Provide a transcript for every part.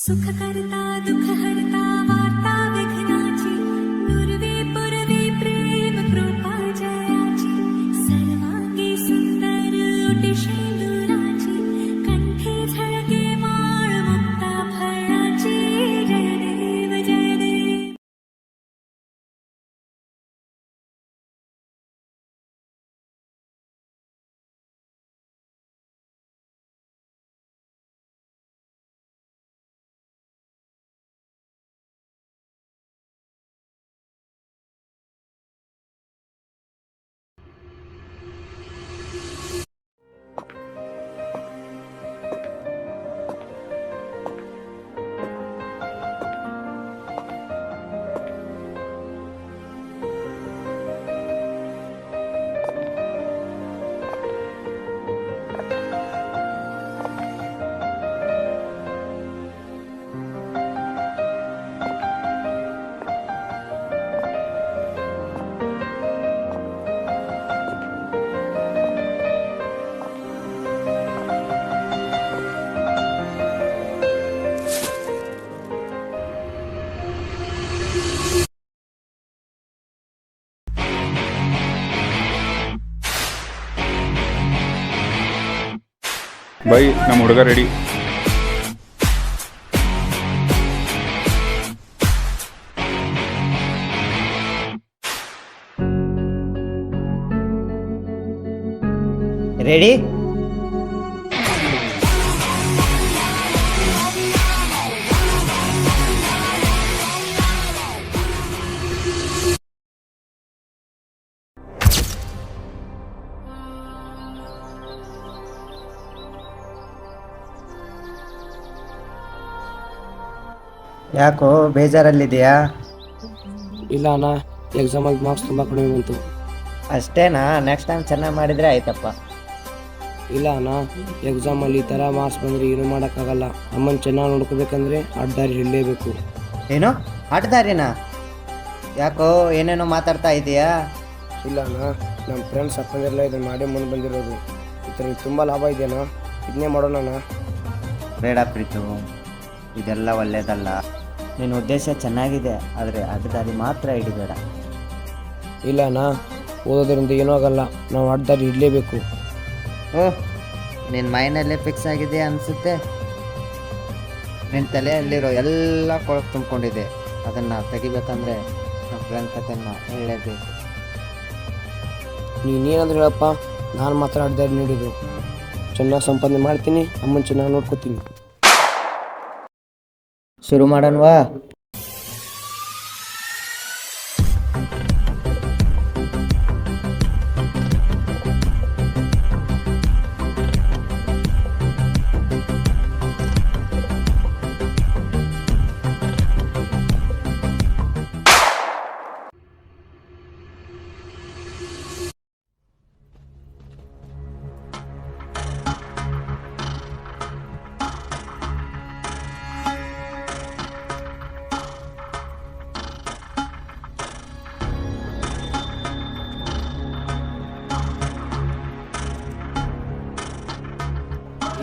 सुख करता दुख हरता वार्ता विघ्नाची नुरवी पुरवी प्रेम कृपा जयाची सर्वांगी सुंदर उटी शेंदुराची कंठी झळके माळ मुक्ता फळाची जय देव जय देव. ಬೈ ನಮ್ಮ ಹುಡುಗ ರೆಡಿ. ರೆಡಿ? ಯಾಕೋ ಬೇಜಾರಲ್ಲಿದೆಯಾ? ಇಲ್ಲ ಅಣ್ಣ, ಎಕ್ಸಾಮಲ್ಲಿ ಮಾರ್ಕ್ಸ್ ತುಂಬ ಕಡಿಮೆ ಬಂತು. ಅಷ್ಟೇನಾ? ನೆಕ್ಸ್ಟ್ ಟೈಮ್ ಚೆನ್ನಾಗಿ ಮಾಡಿದರೆ ಆಯ್ತಪ್ಪ. ಇಲ್ಲ ಅಣ್ಣ, ಎಕ್ಸಾಮಲ್ಲಿ ಈ ಥರ ಮಾರ್ಕ್ಸ್ ಬಂದರೆ ಏನೂ ಮಾಡೋಕ್ಕಾಗಲ್ಲ. ಅಮ್ಮನ ಚೆನ್ನಾಗಿ ನೋಡ್ಕೋಬೇಕಂದ್ರೆ ಅಡ್ಡಾರಿ ಹಿಡಲೇಬೇಕು. ಏನು ಆಟದಾರಿನಾ? ಯಾಕೋ ಏನೇನೋ ಮಾತಾಡ್ತಾ ಇದೆಯಾ? ಇಲ್ಲ ಅಣ್ಣ, ನಮ್ಮ ಫ್ರೆಂಡ್ಸ್ ಅಪ್ಪಂದಿರಲ್ಲ ಇದನ್ನು ಮಾಡಿ ಮುಂದೆ ಬಂದಿರೋದು. ಇದರಲ್ಲಿ ತುಂಬ ಲಾಭ ಇದೆಯಣ್ಣ, ಇದನ್ನೇ ಮಾಡೋಣ. ಬೇಡ ಪ್ರೀತು, ಇದೆಲ್ಲ ಒಳ್ಳೇದಲ್ಲ. ನಿನ್ನ ಉದ್ದೇಶ ಚೆನ್ನಾಗಿದೆ, ಆದರೆ ಅಡ್ಡದಾರಿ ಮಾತ್ರ ಹಿಡಿಬೇಡ. ಇಲ್ಲ ಅಣ್ಣ, ಓದೋದ್ರಿಂದ ಏನೂ ಆಗಲ್ಲ, ನಾವು ಅಡ್ಡಾರಿ ಹಿಡಲೇಬೇಕು. ನಿನ್ನ ಮೈನಲ್ಲೇ ಫಿಕ್ಸ್ ಆಗಿದೆ ಅನಿಸುತ್ತೆ. ನಿನ್ನ ತಲೆಯಲ್ಲಿರೋ ಎಲ್ಲ ಕೊಳಕು ತುಂಬಿಕೊಂಡಿದೆ. ಅದನ್ನು ತೆಗಿಬೇಕಂದ್ರೆ ನಮ್ಮ ಫ್ರೆಂಡ್ ಕಥೆನ ಹೇಳಲೇಬೇಕು. ನೀನೇನಾದರೂ ಹೇಳಪ್ಪ, ನಾನು ಮಾತ್ರ ಅಡ್ಡಾರಿ ನೀಡೋದು. ಚೆನ್ನಾಗಿ ಸಂಪಾದನೆ ಮಾಡ್ತೀನಿ, ಅಮ್ಮನ ಚೆನ್ನಾಗಿ ನೋಡ್ಕೋತೀನಿ. ಶುರು ಮಾಡೋಣವಾ?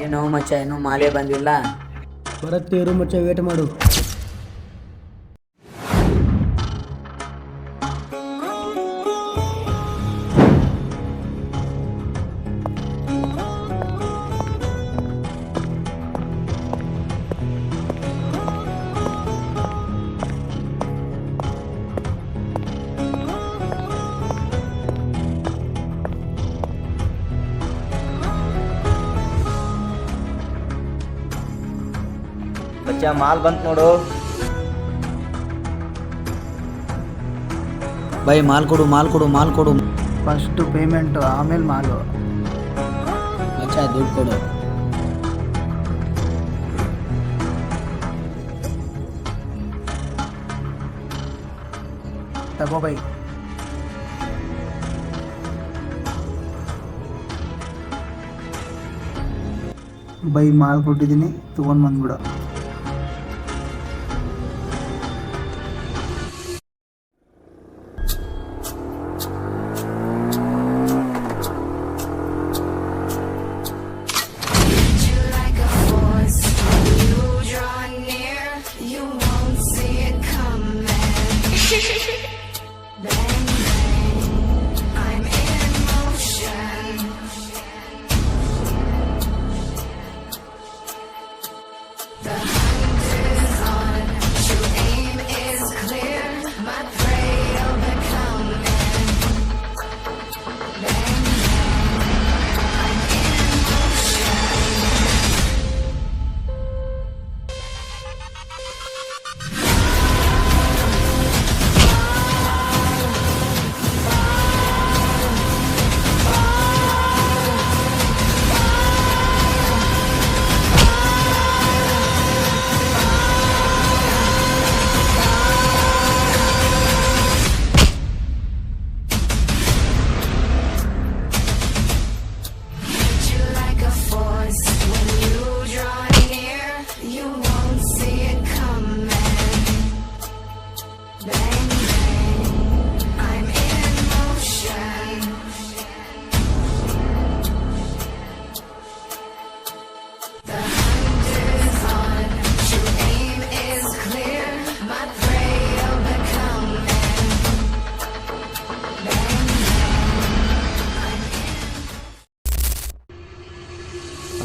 ಏನೋ ಮಚ್ಚ, ಇನ್ನೂ ಮಾಲೆ ಬಂದಿಲ್ಲ. ಬರುತ್ತೆ ಇರು ಮಚ್ಚ, ವೇಟ್ ಮಾಡು. ಬಚ್ಚ ಮಾಲ್ ಬಂತು ನೋಡು. ಬೈ ಮಾಲ್ ಕೊಡು, ಮಾಲ್ ಕೊಡು, ಮಾಲ್ ಕೊಡು. ಫಸ್ಟು ಪೇಮೆಂಟು, ಆಮೇಲೆ ಮಾಲು. ಮಚ್ಚ ದುಡ್ಡು ಕೊಡು. ತಗೋ ಬೈ. ಬೈ ಮಾಲ್ ಕೊಟ್ಟಿದ್ದೀನಿ, ತೊಗೊಂಡು ಬಂದ್ಬಿಡು. Like a force, you draw near.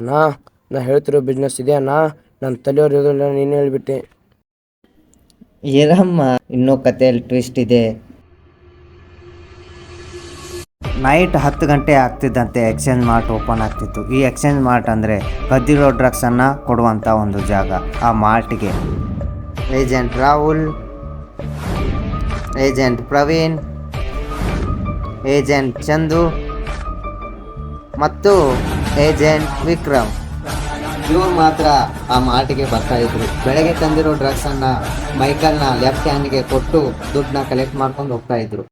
ಅಣ್ಣ ನಾ ಹೇಳ್ತಿರೋ ಬಿಸ್ನೆಸ್ ಇದೆ ಅಣ್ಣ, ನನ್ನ ತಲೆಯವ್ರು ಇರೋದಿಲ್ಲ, ನೀನು ಹೇಳಿಬಿಟ್ಟೆ. ಇರಮ್ಮ, ಇನ್ನೂ ಕಥೆಯಲ್ಲಿ ಟ್ವಿಸ್ಟ್ ಇದೆ. ನೈಟ್ 10 ಗಂಟೆ ಆಗ್ತಿದ್ದಂತೆ ಎಕ್ಸ್ಚೇಂಜ್ ಮಾರ್ಟ್ ಓಪನ್ ಆಗ್ತಿತ್ತು. ಈ ಎಕ್ಸ್ಚೇಂಜ್ ಮಾರ್ಟ್ ಅಂದರೆ ಕದ್ದಿರೋ ಡ್ರಗ್ಸನ್ನು ಕೊಡುವಂಥ ಒಂದು ಜಾಗ. ಆ ಮಾರ್ಟ್ಗೆ agent Rahul, agent Praveen, agent Chandu ಮತ್ತು ಏಜೆಂಟ್ ವಿಕ್ರಮ್ ಇವ್ರು ಮಾತ್ರ ಆ ಮಾರ್ಟಿಗೆ ಬರ್ತಾ ಇದ್ರು. ಬೆಳಗ್ಗೆ ತಂದಿರೋ ಡ್ರಗ್ಸನ್ನು ಮೈಕಲ್ನ ಲೆಫ್ಟ್ ಹ್ಯಾಂಡ್ಗೆ ಕೊಟ್ಟು ದುಡ್ಡನ್ನ ಕಲೆಕ್ಟ್ ಮಾಡ್ಕೊಂಡು ಹೋಗ್ತಾ ಇದ್ರು.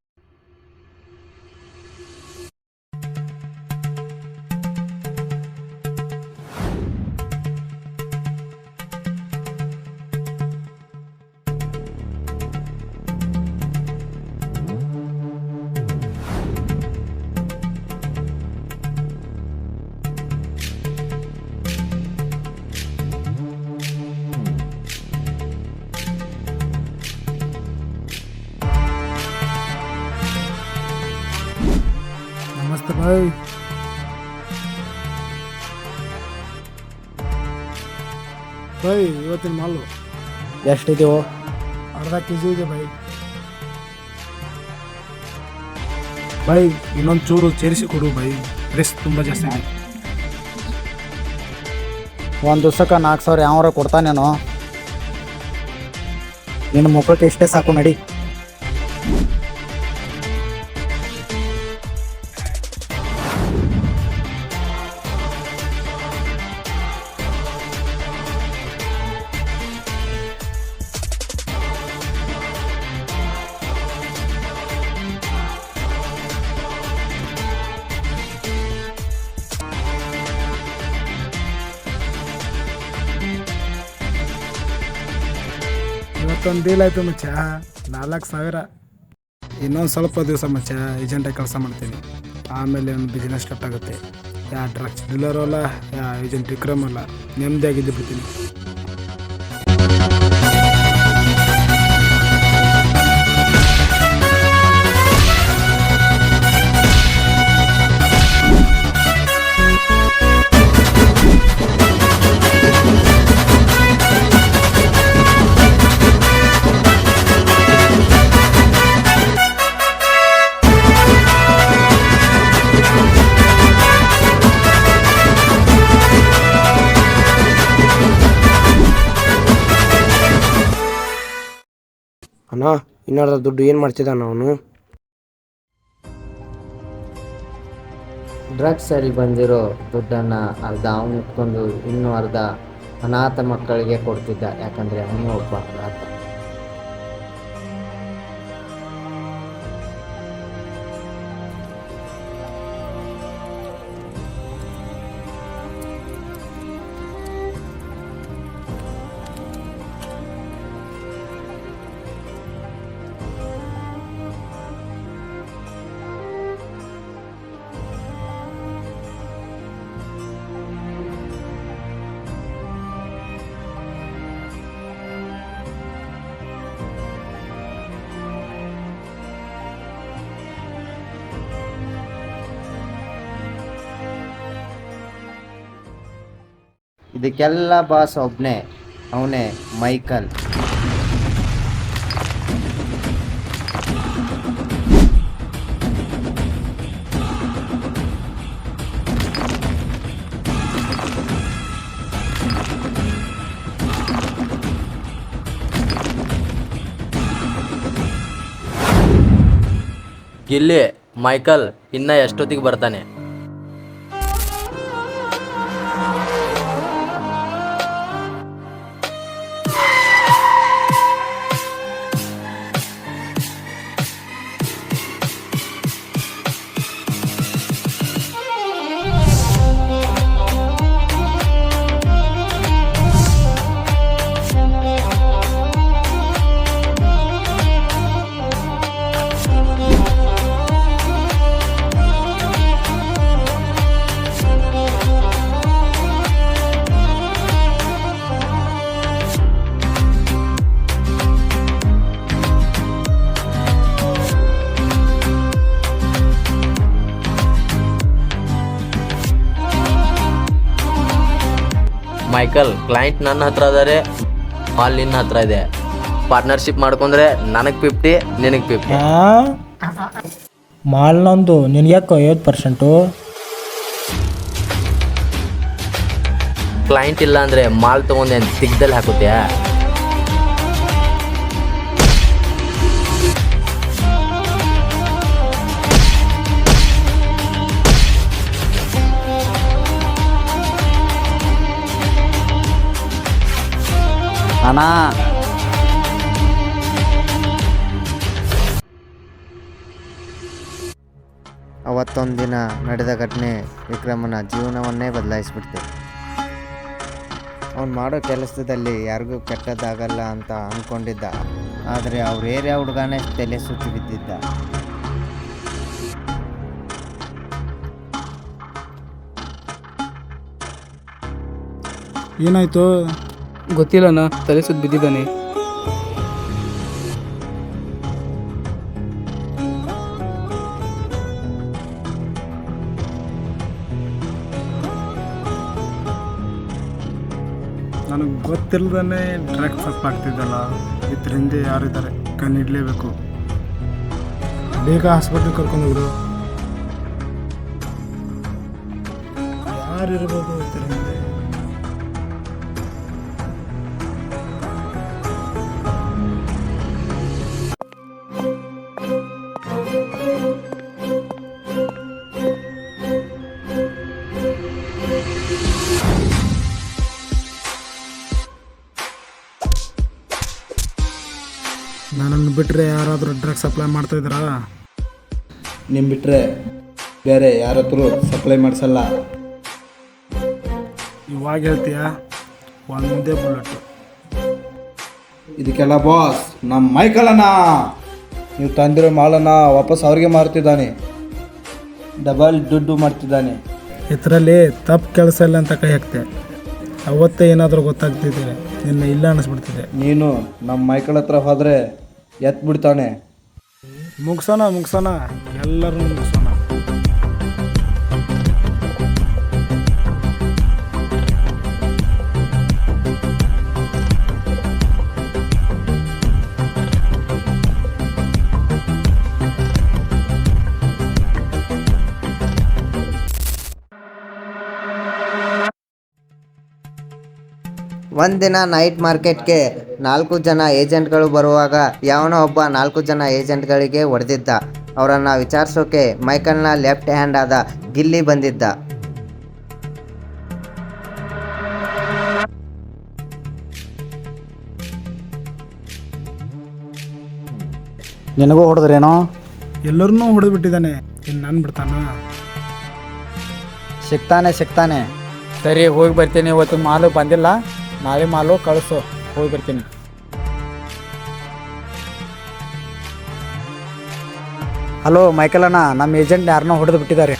ನಮಸ್ತೆ ಬಾಯ್. ಬಾಯ್ ಇವತ್ತಿನ ಮಾಲು ಎಷ್ಟಿದೆಯೋ? ಅರ್ಧ KG ಇದೆ ಬಾಯ್. ಬಾಯ್ ಇನ್ನೊಂದು ಚೂರು ಸೇರಿಸಿ ಕೊಡು ಬಾಯ್, ರಿಸ್ಕ್ ತುಂಬ ಜಾಸ್ತಿ ಇದೆ. ಒಂದು ದಿವ್ಸಕ್ಕೆ 4,000 ಯಾವಾರ ಕೊಡ್ತಾನೇನೋ? ನಿನ್ನ ಮುಖಕ್ಕೆ ಇಷ್ಟೇ ಸಾಕು, ನಡಿ. ಇವತ್ತೊಂದು ಡೀಲ್ ಆಯಿತು ಮಚ್ಚ, 4,000. ಇನ್ನೊಂದು ಸ್ವಲ್ಪ ದಿವಸ ಮಚ್ಚ ಏಜೆಂಟಾಗಿ ಕೆಲಸ ಮಾಡ್ತೀನಿ. ಆಮೇಲೆ ಒಂದು ಬಿಸ್ನೆಸ್ ಸ್ಟಾರ್ಟ್ ಆಗುತ್ತೆ. ಯಾ ಡ್ರಗ್ಸ್ ಡೀಲರು ಅಲ್ಲ, ಯಾ ಏಜೆಂಟ್ ವಿಕ್ರಮ್ ಅಲ್ಲ, ನೆಮ್ಮದಿಯಾಗಿದ್ದು ಬಿಡ್ತೀನಿ. ಅಣ್ಣ ಇನ್ನರ್ಧ ದುಡ್ಡು ಏನು ಮಾಡ್ತಿದ್ದಾನ ಅವನು? ಡ್ರಗ್ಸಲ್ಲಿ ಬಂದಿರೋ ದುಡ್ಡನ್ನು ಅರ್ಧ ಅವನು ಇಟ್ಕೊಂಡು ಇನ್ನೂ ಅರ್ಧ ಅನಾಥ ಮಕ್ಕಳಿಗೆ ಕೊಡ್ತಿದ್ದ. ಯಾಕಂದರೆ ಅವನು ಒಬ್ಬ ಅನಾಥ. ಇದಕ್ಕೆಲ್ಲ ಬಾಸ್ ಒಬ್ಬನೇ, ಅವನೇ ಮೈಕಲ್. ಗಿಲ್ಲಿ, ಮೈಕಲ್ ಇನ್ನ ಎಷ್ಟೊತ್ತಿಗೆ ಬರ್ತಾನೆ? ಮೈಕಲ್, ಕ್ಲೈಂಟ್ ನನ್ನ ಹತ್ರ ಅದಾರೆ, ಮಾಲ್ ನಿನ್ನ ಹತ್ರ ಇದೆ. ಪಾರ್ಟ್ನರ್ಶಿಪ್ ಮಾಡ್ಕೊಂಡ್ರೆ ನನಗೆ 50, ನಿನಗೆ 50. ಮಾಲ್ ನಂದು ನಿನಗ್ಯಾಕೆ 50%? ಕ್ಲೈಂಟ್ ಇಲ್ಲ ಅಂದರೆ ಮಾಲ್ ತೊಗೊಂಡು ದಿಗ್ದಲ್ಲಿ ಹಾಕುತ್ತ್ಯಾ? ಅಣ್ಣ, ಅವತ್ತೊಂದು ದಿನ ನಡೆದ ಘಟನೆ ವಿಕ್ರಮನ ಜೀವನವನ್ನೇ ಬದಲಾಯಿಸ್ಬಿಡ್ತು. ಅವ್ನು ಮಾಡೋ ಕೆಲಸದಲ್ಲಿ ಯಾರಿಗೂ ಕೆಟ್ಟದ್ದಾಗಲ್ಲ ಅಂತ ಅಂದ್ಕೊಂಡಿದ್ದ, ಆದರೆ ಅವ್ರ ಏರಿಯಾ ಹುಡುಗನೇ ತಲೆ ಸುತ್ತಿ ಬಿದ್ದಿದ್ದ. ಏನಾಯಿತು? ಗೊತ್ತಿಲ್ಲಣ್ಣ, ತಲೆ ಸುತ್ತ ಬಿದ್ದಿದ್ದಾನೆ. ನನಗೆ ಗೊತ್ತಿಲ್ಲದೇ ಡ್ರಗ್ಸ್ ಆಗ್ತಿದ್ದಲ್ಲ, ಇದ್ರ ಹಿಂದೆ ಯಾರಿದ್ದಾರೆ ಕಣ್ಣಿಡ್ಲೇಬೇಕು. ಬೇಗ ಹಾಸ್ಪಿಟ್ಲಿಗೆ ಕರ್ಕೊಂಡೋಗ್ರು. ಯಾರಿರ್ಬೋದು ಇದ್ರ ಹಿಂದೆ? ನನ್ನನ್ನು ಬಿಟ್ಟರೆ ಯಾರಾದರೂ ಡ್ರಗ್ಸ್ ಸಪ್ಲೈ ಮಾಡ್ತಾಯಿದ್ರಾ? ನಿಮ್ಮ ಬಿಟ್ಟರೆ ಬೇರೆ ಯಾರ ಹತ್ರ ಸಪ್ಲೈ ಮಾಡಿಸಲ್ಲ. ಇವಾಗ ಹೇಳ್ತೀಯಾ? ಒಂದೇ ಬುಲೆಟು. ಇದಕ್ಕೆಲ್ಲ ಬಾಸ್ ನಮ್ಮ ಮೈಕಲಣ್ಣ. ನೀವು ತಂದಿರೋ ಮಾಲನ್ನು ವಾಪಸ್ ಅವ್ರಿಗೆ ಮಾರ್ತಿದ್ದಾನೆ, ಡಬಲ್ ದುಡ್ಡು ಮಾಡ್ತಿದ್ದಾನೆ. ಇದರಲ್ಲಿ ತಪ್ಪು ಕೆಲಸ ಇಲ್ಲ ಅಂತ ಕೈ ಹಾಕ್ತೆ. ಅವತ್ತೇ ಏನಾದರೂ ಗೊತ್ತಾಗ್ತಿದೆ, ನಿನ್ನ ಇಲ್ಲ ಅನ್ನಿಸ್ಬಿಡ್ತಿದೆ. ನೀನು ನಮ್ಮ ಮೈಕಲ್ ಹತ್ರ ಹೋದರೆ ಎತ್ಬಿಡ್ತಾನೆ. ಮುಗಿಸೋಣ, ಎಲ್ಲರೂ ಮುಗಿಸೋಣ. ಒಂದಿನ ನೈಟ್ ಮಾರ್ಕೆಟ್ಗೆ 4 ಜನ ಏಜೆಂಟ್ಗಳು ಬರುವಾಗ ಯಾವನೋ ಒಬ್ಬ 4 ಜನ ಏಜೆಂಟ್ಗಳಿಗೆ ಹೊಡೆದಿದ್ದ. ಅವರನ್ನು ವಿಚಾರಿಸೋಕೆ ಮೈಕಲ್ನ ಲೆಫ್ಟ್ ಹ್ಯಾಂಡ್ ಆದ ಗಿಲ್ಲಿ ಬಂದಿದ್ದ. ನಿನಗೂ ಹೊಡೆದ್ರೇನೋ? ಎಲ್ಲರನ್ನೂ ಹೊಡೆದು ಬಿಟ್ಟಿದ್ದಾನೆ, ಇನ್ನು ನಾನು ಬಿಡ್ತಾನ? ಸಿಗ್ತಾನೆ. ಸರಿ, ಹೋಗಿ ಬರ್ತೀನಿ. ಇವತ್ತು ಮಾಲು ಬಂದಿಲ್ಲ, ನಾಳೆ ಮಾಲು ಕಳಿಸು, ಹೋಗಿ ಬರ್ತೀನಿ. ಹಲೋ ಮೈಕಲಣ್ಣ, ನಮ್ಮ ಏಜೆಂಟ್ ಯಾರನ್ನೋ ಹೊಡೆದು ಬಿಟ್ಟಿದ್ದಾರೆ.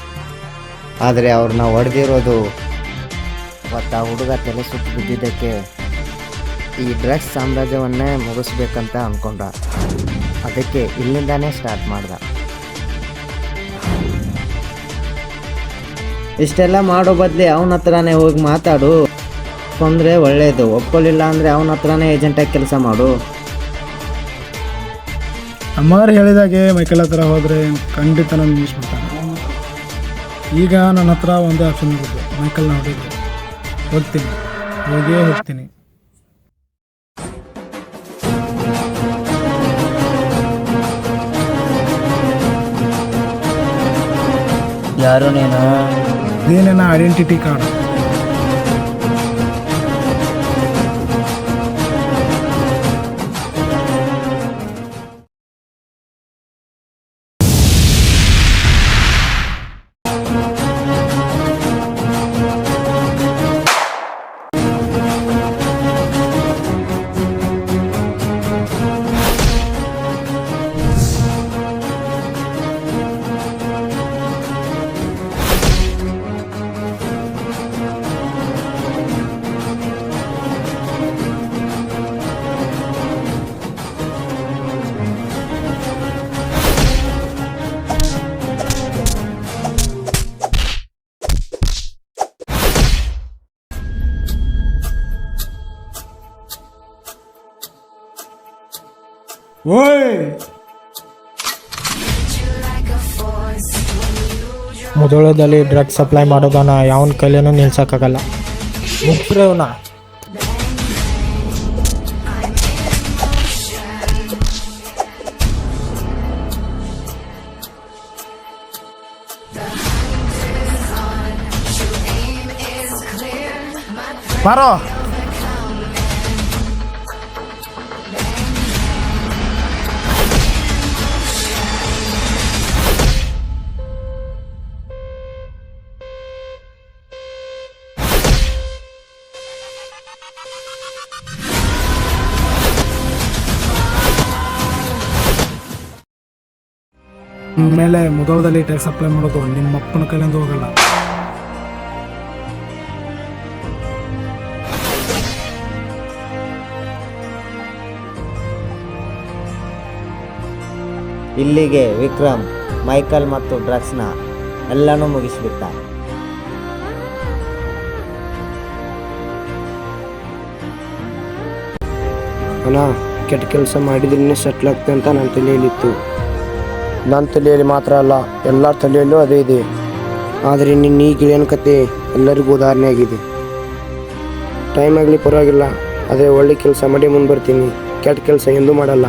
ಆದರೆ ಅವ್ರನ್ನ ಹೊಡೆದಿರೋದು ಅವತ್ತು ಆ ಹುಡುಗ ತಲೆ ಸುತ್ತು ಬಿದ್ದಿದ್ದಕ್ಕೆ ಈ ಡ್ರಗ್ಸ್ ಸಾಮ್ರಾಜ್ಯವನ್ನೇ ಮುಗಿಸ್ಬೇಕಂತ ಅಂದ್ಕೊಂಡ. ಅದಕ್ಕೆ ಇಲ್ಲಿಂದಾನೇ ಸ್ಟಾರ್ಟ್ ಮಾಡ್ದ. ಇಷ್ಟೆಲ್ಲ ಮಾಡೋ ಬದಲಿ ಅವನ ಹತ್ರನೇ ಹೋಗಿ ಮಾತಾಡು. ಅಂದರೆ ಒಳ್ಳೆಯದು, ಒಪ್ಕೊಳ್ಳಿಲ್ಲ ಅಂದರೆ ಅವನ ಹತ್ರನೇ ಏಜೆಂಟಾಗಿ ಕೆಲಸ ಮಾಡು. ಅಮ್ಮಾರು ಹೇಳಿದಾಗೆ ಮೈಕಲ್ ಹತ್ರ ಹೋದರೆ ಖಂಡಿತ ನಾನು ನಿಲ್ಲಿಸ್ಬಿಡ್ತಾನೆ. ಈಗ ನನ್ನ ಹತ್ರ ಒಂದೇ ಆಪ್ಷನ್ ಇರುತ್ತೆ, ಮೈಕಲ್ನ ಹೋಗ್ತೀನಿ. ಯಾರು ನೀನು? ಇದೇನೇನ ಐಡೆಂಟಿಟಿ ಕಾರ್ಡ್. ಓಯ್ ಮುಧೋಳದಲ್ಲಿ ಡ್ರಗ್ ಸಪ್ಲೈ ಮಾಡೋದನ್ನ ಯಾವನ ಕೈಲೇನೂ ನಿಲ್ಸಕ್ಕಾಗಲ್ಲ. ಮುಗ್ಸ್ರಿ ಅವನ. ಬಾರೋ. ಮೇಲೆ ಮುಧೋಳದಲ್ಲಿ ಟ್ಯಾಕ್ಸ್ ಅಪ್ಲೈ ಮಾಡೋದು ನಿಮ್ಮ ಅಪ್ಪನ ಕೈಲಿಂದ ಹೋಗಲ್ಲ. ಇಲ್ಲಿಗೆ ವಿಕ್ರಮ್ ಮೈಕಲ್ ಮತ್ತು ಡ್ರಗ್ಸ್ನ ಎಲ್ಲನೂ ಮುಗಿಸ್ಬಿಟ್ಟ. ಅಣ್ಣ, ಕೆಟ್ಟ ಕೆಲಸ ಮಾಡಿದ್ರೇ ಸೆಟ್ಲ್ ಆಗ್ತದೆ ಅಂತ ನನ್ನ ತಲೆಯಲ್ಲಿತ್ತು. ನನ್ನ ತಲೆಯಲ್ಲಿ ಮಾತ್ರ ಅಲ್ಲ, ಎಲ್ಲರ ತಲೆಯಲ್ಲೂ ಅದೇ ಇದೆ. ಆದರೆ ನಿನ್ನ ಈ ಗಿಳಿಯನ ಕತೆ ಎಲ್ಲರಿಗೂ ಉದಾಹರಣೆ ಆಗಿದೆ. ಟೈಮ್ ಆಗಲಿ ಪರವಾಗಿಲ್ಲ, ಆದರೆ ಒಳ್ಳೆ ಕೆಲಸ ಮಾಡಿ ಮುಂದೆ ಬರ್ತೀನಿ. ಕೆಟ್ಟ ಕೆಲಸ ಎಂದೂ ಮಾಡಲ್ಲ.